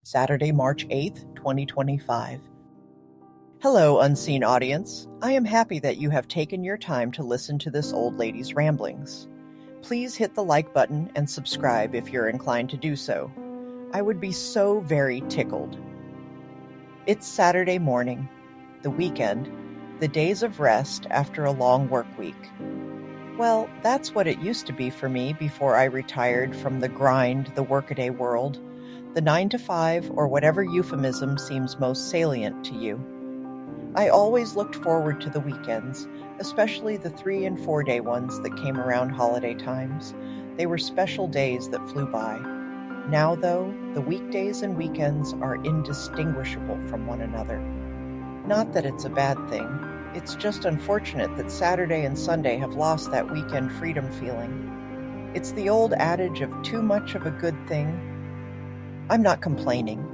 Saturday, March 8th, 2025. Hello, unseen audience. I am happy that you have taken your time to listen to this old lady's ramblings. Please hit the like button and subscribe if you're inclined to do so. I would be so very tickled. It's Saturday morning, the weekend, the days of rest after a long work week. Well, that's what it used to be for me before I retired from the grind, the workaday world, the 9 to 5, or whatever euphemism seems most salient to you. I always looked forward to the weekends, especially the 3 and 4 day ones that came around holiday times. They were special days that flew by. Now, though, the weekdays and weekends are indistinguishable from one another. Not that it's a bad thing. It's just unfortunate that Saturday and Sunday have lost that weekend freedom feeling. It's the old adage of too much of a good thing. I'm not complaining.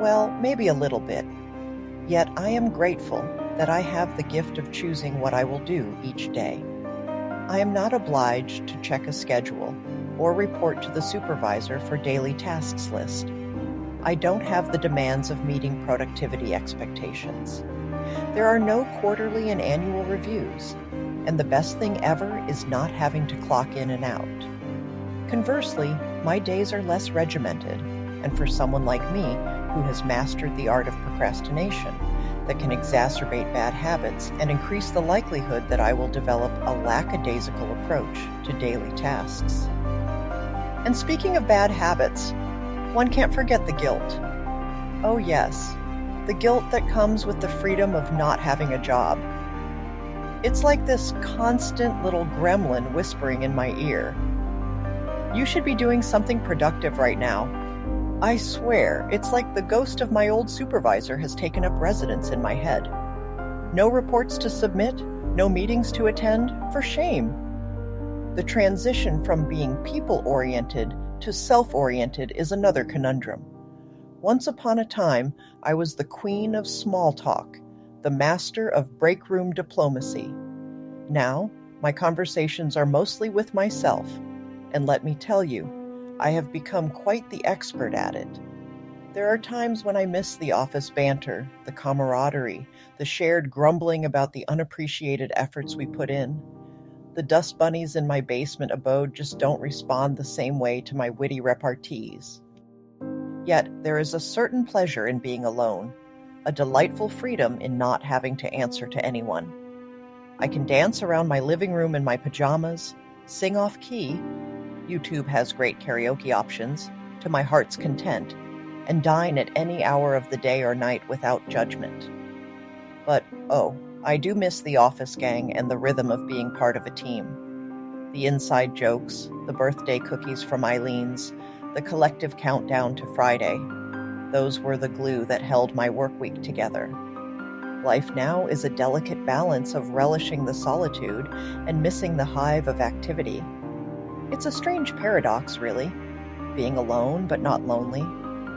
Well, maybe a little bit. Yet I am grateful that I have the gift of choosing what I will do each day. I am not obliged to check a schedule or report to the supervisor for daily tasks list. I don't have the demands of meeting productivity expectations. There are no quarterly and annual reviews, and the best thing ever is not having to clock in and out. Conversely, my days are less regimented, and for someone like me who has mastered the art of procrastination that can exacerbate bad habits and increase the likelihood that I will develop a lackadaisical approach to daily tasks. And speaking of bad habits, one can't forget the guilt. Oh yes, the guilt that comes with the freedom of not having a job. It's like this constant little gremlin whispering in my ear. You should be doing something productive right now. I swear, it's like the ghost of my old supervisor has taken up residence in my head. No reports to submit, no meetings to attend, for shame. The transition from being people-oriented to self-oriented is another conundrum. Once upon a time, I was the queen of small talk, the master of break room diplomacy. Now, my conversations are mostly with myself, and let me tell you, I have become quite the expert at it. There are times when I miss the office banter, the camaraderie, the shared grumbling about the unappreciated efforts we put in. The dust bunnies in my basement abode just don't respond the same way to my witty repartees. Yet there is a certain pleasure in being alone, a delightful freedom in not having to answer to anyone. I can dance around my living room in my pajamas, sing off key, YouTube has great karaoke options, to my heart's content, and dine at any hour of the day or night without judgment. But, I do miss the office gang and the rhythm of being part of a team. The inside jokes, the birthday cookies from Eileen's, the collective countdown to Friday. Those were the glue that held my work week together. Life now is a delicate balance of relishing the solitude and missing the hive of activity. It's a strange paradox, really. Being alone but not lonely,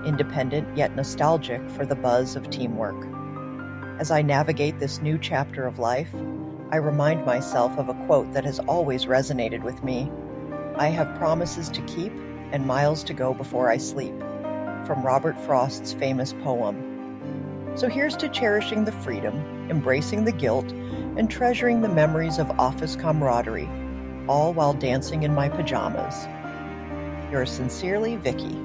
independent yet nostalgic for the buzz of teamwork. As I navigate this new chapter of life, I remind myself of a quote that has always resonated with me. I have promises to keep and miles to go before I sleep, from Robert Frost's famous poem. So here's to cherishing the freedom, embracing the guilt, and treasuring the memories of office camaraderie, all while dancing in my pajamas. Yours sincerely, Vicky.